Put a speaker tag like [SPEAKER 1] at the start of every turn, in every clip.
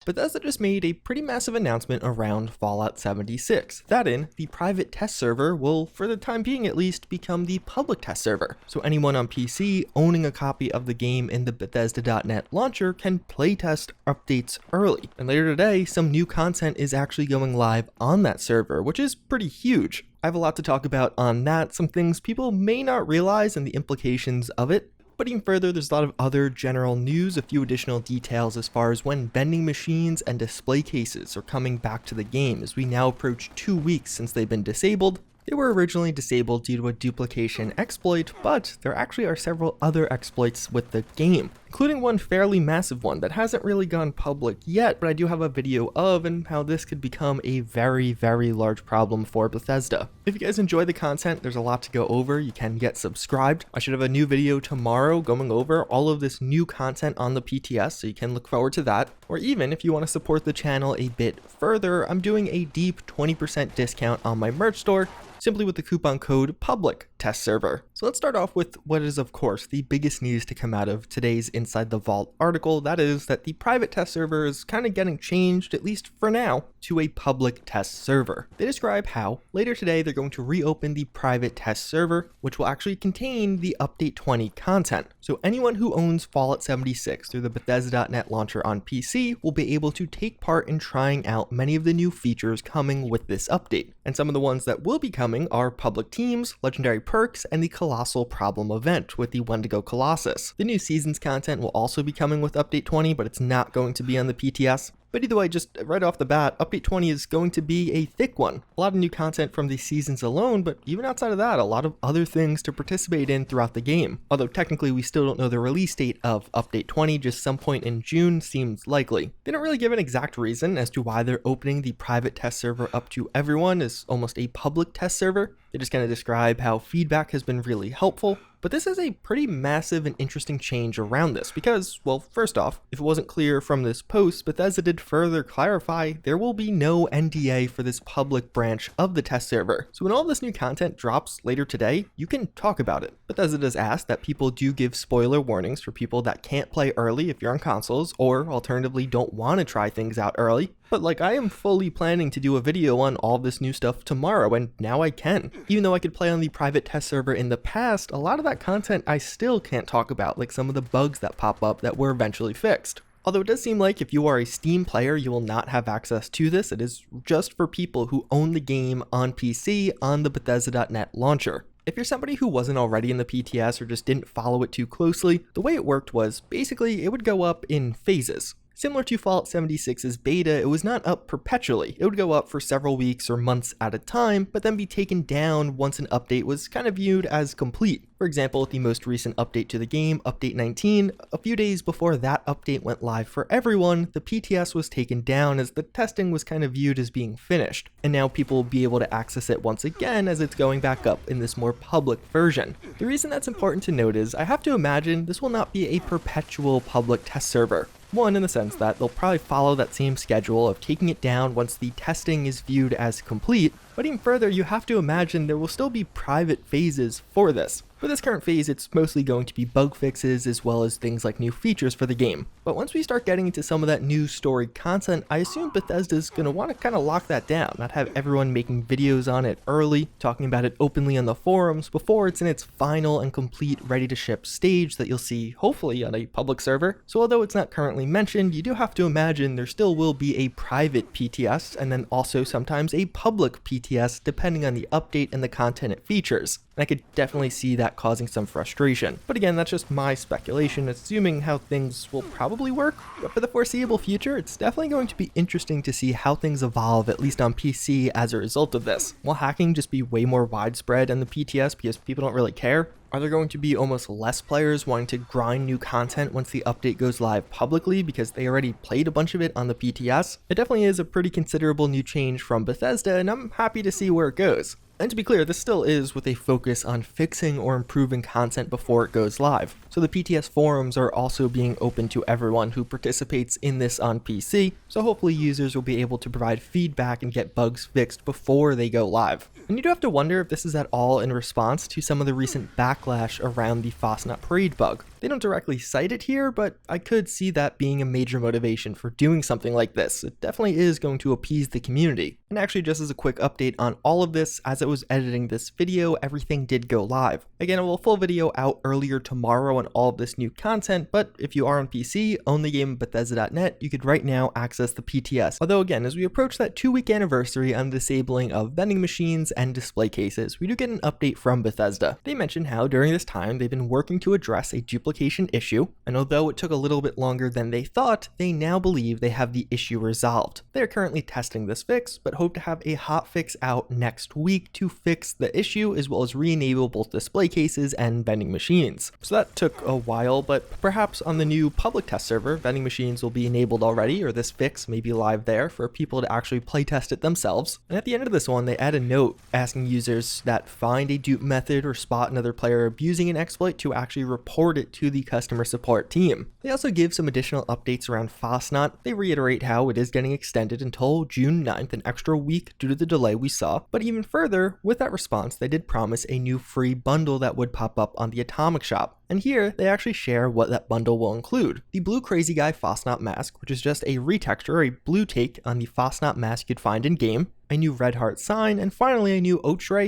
[SPEAKER 1] Bethesda just made a pretty massive announcement around Fallout 76. That the private test server will, for the time being at least, become the public test server. So anyone on PC owning a copy of the game in the Bethesda.net launcher can playtest updates early. And later today, some new content is actually going live on that server, which is pretty huge. I have a lot to talk about on that, some things people may not realize and the implications of it. But even further, there's a lot of other general news, a few additional details as far as when vending machines and display cases are coming back to the game, as we now approach 2 weeks since they've been disabled. They were originally disabled due to a duplication exploit, but there actually are several other exploits with the game, including one fairly massive one that hasn't really gone public yet, but I do have a video of and how this could become a very, very large problem for Bethesda. If you guys enjoy the content, there's a lot to go over. You can get subscribed. I should have a new video tomorrow going over all of this new content on the PTS, so you can look forward to that. Or even if you want to support the channel a bit further, I'm doing a deep 20% discount on my merch store, simply with the coupon code PUBLICTESTSERVER. So let's start off with what is, of course, the biggest news to come out of today's Inside the Vault article. That is that the private test server is kind of getting changed, at least for now, to a public test server. They describe how later today they're going to reopen the private test server, which will actually contain the Update 20 content. So anyone who owns Fallout 76 through the Bethesda.net launcher on PC will be able to take part in trying out many of the new features coming with this update. And some of the ones that will be coming are public teams, legendary perks, and the Colossal Problem event with the Wendigo Colossus. The new seasons content will also be coming with Update 20, but it's not going to be on the PTS. But either way, just right off the bat, Update 20 is going to be a thick one. A lot of new content from the seasons alone, but even outside of that, a lot of other things to participate in throughout the game. Although technically we still don't know the release date of Update 20, just some point in June seems likely. They don't really give an exact reason as to why they're opening the private test server up to everyone as almost a public test server. They just kind of describe how feedback has been really helpful. But this is a pretty massive and interesting change around this because, well, first off, if it wasn't clear from this post, Bethesda did further clarify there will be no NDA for this public branch of the test server. So when all this new content drops later today, you can talk about it. Bethesda does ask that people do give spoiler warnings for people that can't play early if you're on consoles, or alternatively don't want to try things out early. But like, I am fully planning to do a video on all this new stuff tomorrow, and now I can. Even though I could play on the private test server in the past, a lot of that content I still can't talk about, like some of the bugs that pop up that were eventually fixed. Although it does seem like if you are a Steam player, you will not have access to this. It is just for people who own the game on PC on the Bethesda.net launcher. If you're somebody who wasn't already in the PTS or just didn't follow it too closely, the way it worked was basically it would go up in phases. Similar to Fallout 76's beta, it was not up perpetually. It would go up for several weeks or months at a time, but then be taken down once an update was kind of viewed as complete. For example, with the most recent update to the game, Update 19, a few days before that update went live for everyone, the PTS was taken down as the testing was kind of viewed as being finished. And now people will be able to access it once again as it's going back up in this more public version. The reason that's important to note is I have to imagine this will not be a perpetual public test server. One, in the sense that they'll probably follow that same schedule of taking it down once the testing is viewed as complete, but even further, you have to imagine there will still be private phases for this. For this current phase, it's mostly going to be bug fixes as well as things like new features for the game. But once we start getting into some of that new story content, I assume Bethesda's going to want to kind of lock that down, not have everyone making videos on it early, talking about it openly on the forums before it's in its final and complete ready to ship stage that you'll see hopefully on a public server. So although it's not currently mentioned, you do have to imagine there still will be a private PTS and then also sometimes a public PTS depending on the update and the content it features. And I could definitely see that causing some frustration. But again, that's just my speculation, assuming how things will probably work. But for the foreseeable future, it's definitely going to be interesting to see how things evolve, at least on PC, as a result of this. Will hacking just be way more widespread in the PTS because people don't really care? Are there going to be almost less players wanting to grind new content once the update goes live publicly because they already played a bunch of it on the PTS? It definitely is a pretty considerable new change from Bethesda, and I'm happy to see where it goes. And to be clear, this still is with a focus on fixing or improving content before it goes live. So the PTS forums are also being open to everyone who participates in this on PC, so hopefully users will be able to provide feedback and get bugs fixed before they go live. And you do have to wonder if this is at all in response to some of the recent backlash backlash around the Fasnacht parade bug. They don't directly cite it here, but I could see that being a major motivation for doing something like this. It definitely is going to appease the community. And actually, just as a quick update on all of this, as I was editing this video, everything did go live. Again, I will full video out earlier tomorrow on all of this new content, but if you are on PC, own the game Bethesda.net, you could right now access the PTS. Although again, as we approach that 2-week anniversary on the disabling of vending machines and display cases, we do get an update from Bethesda. They mentioned how during this time they've been working to address a duplication issue, and although it took a little bit longer than they thought, they now believe they have the issue resolved. They are currently testing this fix, but hope to have a hot fix out next week to fix the issue as well as re-enable both display cases and vending machines. So that took a while, but perhaps on the new public test server, vending machines will be enabled already, or this fix may be live there for people to actually playtest it themselves. And at the end of this one, they add a note asking users that find a dupe method or spot another player abusing an exploit to actually report it to the customer support team. They also give some additional updates around Fasnacht. They reiterate how it is getting extended until June 9th, an extra week due to the delay we saw. But even further, with that response, they did promise a new free bundle that would pop up on the Atomic Shop. And here, they actually share what that bundle will include. The Blue Crazy Guy Fasnacht mask, which is just a retexture, a blue take on the Fasnacht mask you'd find in-game, a new red heart sign, and finally a new Ochre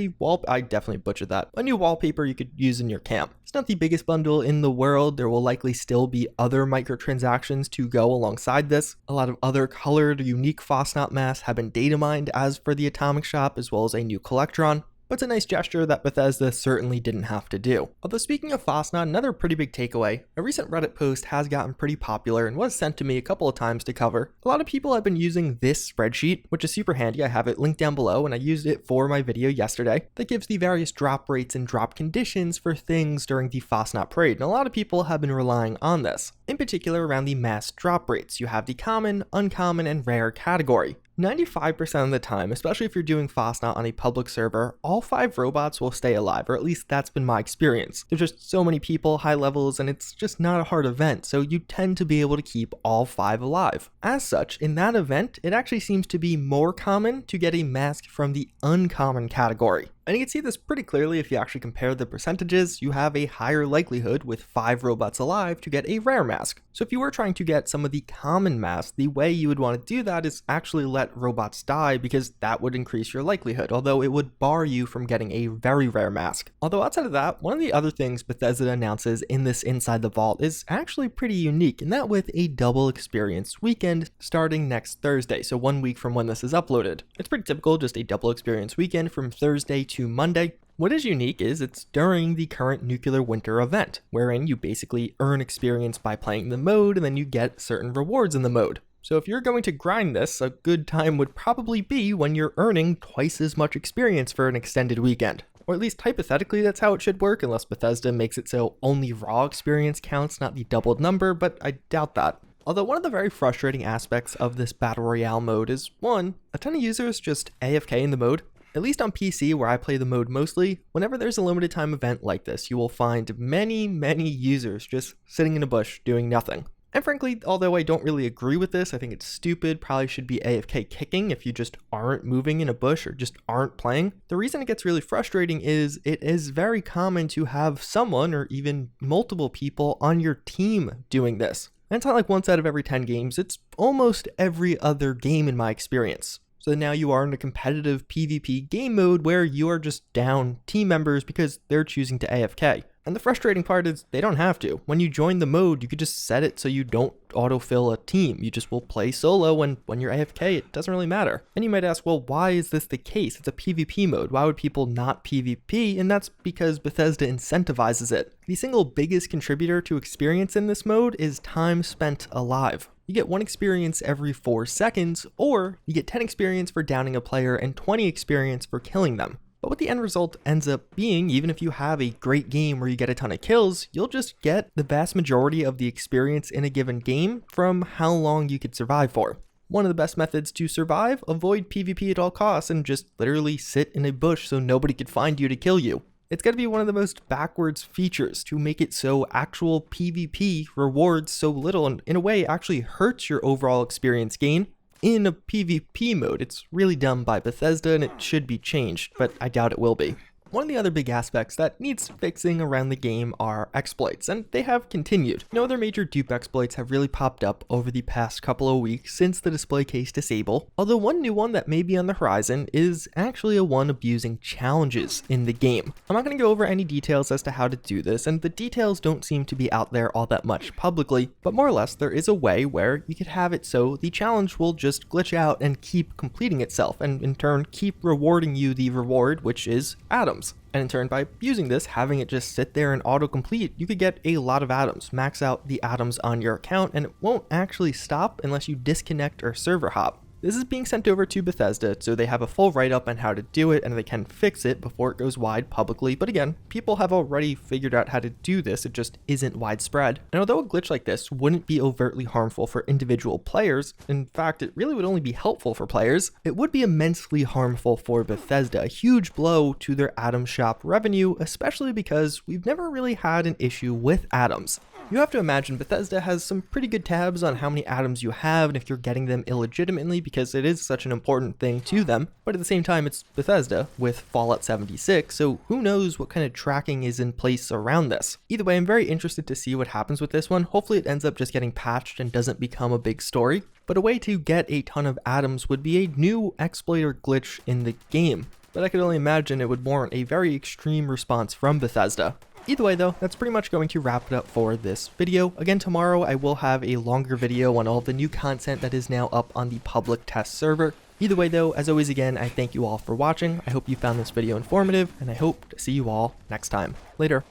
[SPEAKER 1] I definitely butchered that. A new wallpaper you could use in your camp. It's not the biggest bundle in the world. There will likely still be other microtransactions to go alongside this. A lot of other colored, unique Fasnacht masks have been data mined as for the Atomic Shop, as well as a new Collectron. But it's a nice gesture that Bethesda certainly didn't have to do. Although speaking of Fasnacht, another pretty big takeaway, a recent Reddit post has gotten pretty popular and was sent to me a couple of times to cover. A lot of people have been using this spreadsheet, which is super handy. I have it linked down below and I used it for my video yesterday, that gives the various drop rates and drop conditions for things during the Fasnacht parade. And a lot of people have been relying on this. In particular around the mass drop rates, you have the common, uncommon, and rare category. 95% of the time, especially if you're doing Fasnacht on a public server, all 5 robots will stay alive, or at least that's been my experience. There's just so many people, high levels, and it's just not a hard event, so you tend to be able to keep all 5 alive. As such, in that event, it actually seems to be more common to get a mask from the uncommon category. And you can see this pretty clearly if you actually compare the percentages. You have a higher likelihood with 5 robots alive to get a rare mask. So if you were trying to get some of the common masks, the way you would want to do that is actually let robots die, because that would increase your likelihood, although it would bar you from getting a very rare mask. Although outside of that, one of the other things Bethesda announces in this Inside the Vault is actually pretty unique, and that with a double experience weekend starting next Thursday, so 1 week from when this is uploaded. It's pretty typical, just a double experience weekend from Thursday to Monday. What is unique is it's during the current nuclear winter event, wherein you basically earn experience by playing the mode and then you get certain rewards in the mode. So if you're going to grind this, a good time would probably be when you're earning twice as much experience for an extended weekend. Or at least hypothetically that's how it should work, unless Bethesda makes it so only raw experience counts, not the doubled number, but I doubt that. Although one of the very frustrating aspects of this Battle Royale mode is, one, a ton of users just AFK in the mode. At least on PC, where I play the mode mostly, whenever there's a limited time event like this, you will find many users just sitting in a bush doing nothing. And frankly, although I don't really agree with this, I think it's stupid, probably should be AFK kicking if you just aren't moving in a bush or just aren't playing. The reason it gets really frustrating is it is very common to have someone or even multiple people on your team doing this. And it's not like once out of every 10 games, it's almost every other game in my experience. So now you are in a competitive PvP game mode where you are just down team members because they're choosing to AFK. And the frustrating part is they don't have to. When you join the mode, you could just set it so you don't autofill a team. You just will play solo, and when you're AFK, it doesn't really matter. And you might ask, well, why is this the case? It's a PvP mode. Why would people not PvP? And that's because Bethesda incentivizes it. The single biggest contributor to experience in this mode is time spent alive. You get 1 experience every 4 seconds, or you get 10 experience for downing a player and 20 experience for killing them. But what the end result ends up being, even if you have a great game where you get a ton of kills, you'll just get the vast majority of the experience in a given game from how long you could survive for. One of the best methods to survive, avoid PvP at all costs and just literally sit in a bush so nobody could find you to kill you. It's got to be one of the most backwards features to make it so actual PvP rewards so little and in a way actually hurts your overall experience gain. In a PvP mode, it's really dumb by Bethesda and it should be changed, but I doubt it will be. One of the other big aspects that needs fixing around the game are exploits, and they have continued. No other major dupe exploits have really popped up over the past couple of weeks since the display case disable, although one new one that may be on the horizon is actually a one abusing challenges in the game. I'm not going to go over any details as to how to do this, and the details don't seem to be out there all that much publicly, but more or less there is a way where you could have it so the challenge will just glitch out and keep completing itself, and in turn keep rewarding you the reward, which is atoms. And in turn, by using this, having it just sit there and autocomplete, you could get a lot of atoms, max out the atoms on your account, and it won't actually stop unless you disconnect or server hop. This is being sent over to Bethesda, so they have a full write-up on how to do it, and they can fix it before it goes wide publicly. But again, people have already figured out how to do this, it just isn't widespread. And although a glitch like this wouldn't be overtly harmful for individual players, in fact, it really would only be helpful for players, it would be immensely harmful for Bethesda, a huge blow to their Atom Shop revenue, especially because we've never really had an issue with atoms. You have to imagine Bethesda has some pretty good tabs on how many atoms you have and if you're getting them illegitimately, because it is such an important thing to them, but at the same time it's Bethesda with Fallout 76, so who knows what kind of tracking is in place around this. Either way, I'm very interested to see what happens with this one. Hopefully it ends up just getting patched and doesn't become a big story, but a way to get a ton of atoms would be a new exploit or glitch in the game, but I could only imagine it would warrant a very extreme response from Bethesda. Either way though, that's pretty much going to wrap it up for this video. Again, tomorrow I will have a longer video on all the new content that is now up on the public test server. Either way though, as always again, I thank you all for watching. I hope you found this video informative, and I hope to see you all next time. Later.